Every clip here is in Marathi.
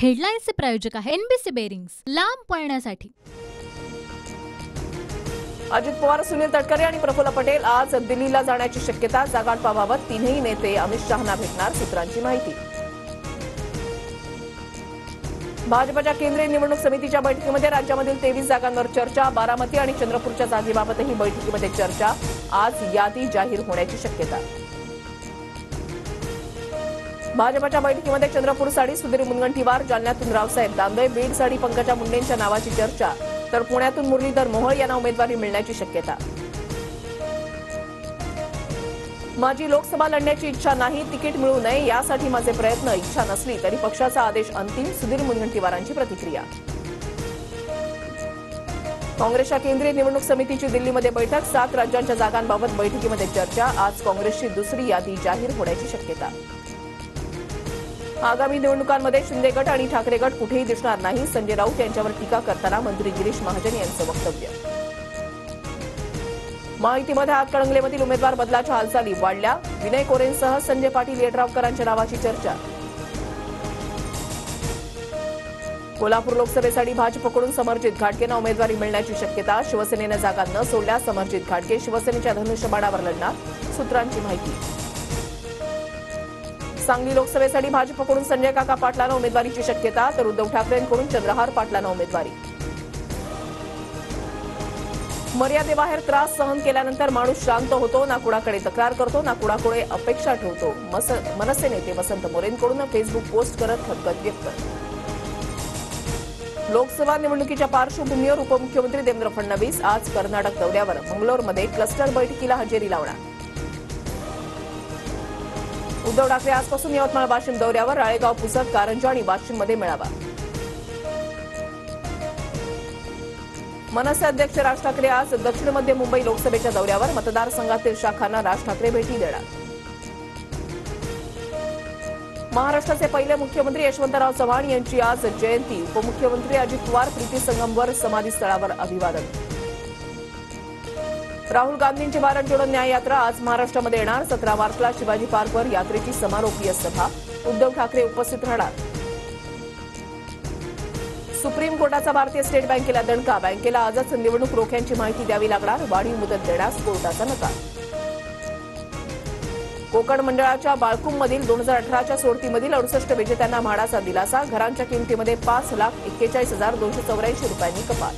हेडलाईन्सचे प्रायोजक आहे एनबीसी बेरिंग्स, लांब पळण्यासाठी। अजित पवार, सुनील तटकरे आणि प्रफुल्ल पटेल आज दिल्लीला जाण्याची शक्यता। जागावाटपाबाबत तीनही नेते अमित शहांना भेटणार, सूत्रांची माहिती। भाजपच्या केंद्रीय निवडणूक समितीच्या बैठकीमध्ये राज्यामधील 23 जागांवर चर्चा। बारामती आणि चंद्रपूरच्या जागेबाबतही बैठकीमध्ये चर्चा। आज यादी जाहीर होण्याची शक्यता। भाजपच्या बैठकीमध्ये चंद्रपूरसाठी सुधीर मुनगंटीवार, जालन्यातून रावसाहेब दानवे, बीडसाठी पंकजा मुंडेंच्या नावाची चर्चा, तर पुण्यातून मुरलीधर मोहोळ यांना उमेदवारी मिळण्याची शक्यता। माझी लोकसभा लढण्याची इच्छा नाही, तिकीट मिळू नये यासाठी माझे प्रयत्न, इच्छा नसली तरी पक्षाचा आदेश अंतिम, सुधीर मुनगंटीवारांची प्रतिक्रिया। काँग्रेसच्या केंद्रीय निवडणूक समितीची दिल्लीमध्ये बैठक। 7 राज्यांच्या जागांबाबत बैठकीमध्ये चर्चा। आज काँग्रेसची दुसरी यादी जाहीर होण्याची शक्यता। आगामी निवडणुकांमध्ये शिंदे गट आणि ठाकरे गट कुठेही दिसणार नाही, संजय राऊत यांच्यावर टीका करताना मंत्री गिरीश महाजन यांचं वक्तव्य। माहितीमध्ये हातकणंगलेमधील उमेदवार बदलाच्या हालचाली वाढल्या। विनय कोरेंसह संजय पाटील येड्रावकरांच्या नावाची चर्चा। कोल्हापूर लोकसभेसाठी भाजपकडून समरजित घाटगेंना उमेदवारी मिळण्याची शक्यता। शिवसेनेनं जागा न सोडल्यास समरजित घाटगे शिवसेनेच्या धनुष्यबाणावर लढणार, सूत्रांची माहिती। सांगली लोकसभेसाठी भाजपकडून संजय काका पाटलांना उमेदवारीची शक्यता, तर उद्धव ठाकरेंकडून चंद्रहार पाटलांना उमेदवारी। मर्यादेबाहेर त्रास सहन केल्यानंतर माणूस शांत होतो, ना कुणाकडे तक्रार करतो, ना कुणाकडे अपेक्षा ठेवतो। मनसे नेते वसंत मोरेंकडून फेसबुक पोस्ट करत खदगद व्यक्त। लोकसभा निवडणुकीच्या पार्श्वभूमीवर उपमुख्यमंत्री देवेंद्र फडणवीस आज कर्नाटक दौऱ्यावर। मंगलोरमध्ये क्लस्टर बैठकीला हजेरी लावणार। उद्धव ठाकरे आजपासून यवतमाळ वाशिम दौऱ्यावर। राळेगाव, पुसद, कारंजा आणि वाशिममध्ये मेळावा। मनसे अध्यक्ष राज ठाकरे आज दक्षिण मध्य मुंबई लोकसभेच्या दौऱ्यावर। मतदारसंघातील शाखांना राज ठाकरे भेटी देणार। महाराष्ट्राचे पहिले मुख्यमंत्री यशवंतराव चव्हाण यांची आज जयंती। उपमुख्यमंत्री अजित पवार प्रीती संगमवर समाधीस्थळावर अभिवादन। राहुल गांधींची भारत जोडो न्याय यात्रा आज महाराष्ट्रामध्ये येणार। 17 मार्चला शिवाजी पार्कवर यात्रेची समारोपीय सभा। उद्धव ठाकरे उपस्थित राहणार। सुप्रीम कोर्टाचा भारतीय स्टेट बँकेला दणका। बँकेला आजच निवडणूक रोख्यांची माहिती द्यावी लागणार, वाढीव मुदत देण्यास कोर्टाचा नकार। कोकण मंडळाच्या बाळकुंभमधील 2018च्या सोडतीमधील 68 विजेत्यांना म्हाडाचा दिलासा। घरांच्या किमतीमध्ये 5,41,284 रुपयांनी कपात।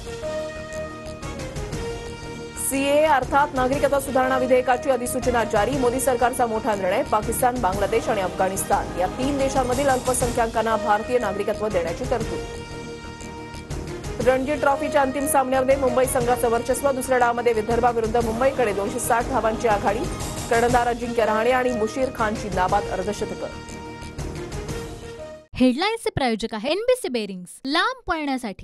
सीएए अर्थात नागरिकत्व सुधारणा विधेयकाची अधिसूचना जारी। मोदी सरकारचा मोठा निर्णय। पाकिस्तान, बांगलादेश आणि अफगाणिस्तान या 3 देशांमधील अल्पसंख्याकांना भारतीय नागरिकत्व देण्याची तरतूद। रणजी ट्रॉफीच्या अंतिम सामन्यामध्ये मुंबई संघाचं वर्चस्व। दुसऱ्या डावामध्ये विदर्भाविरुद्ध मुंबईकडे 260 धावांची आघाडी। कर्णधार अजिंक्य रहाणे आणि मुशीर खानची नाबाद अर्धशतकं। हेडलाईन्सचे प्रायोजक आहे एनबीसी बेरिंग्स, लांब पळण्यासाठी।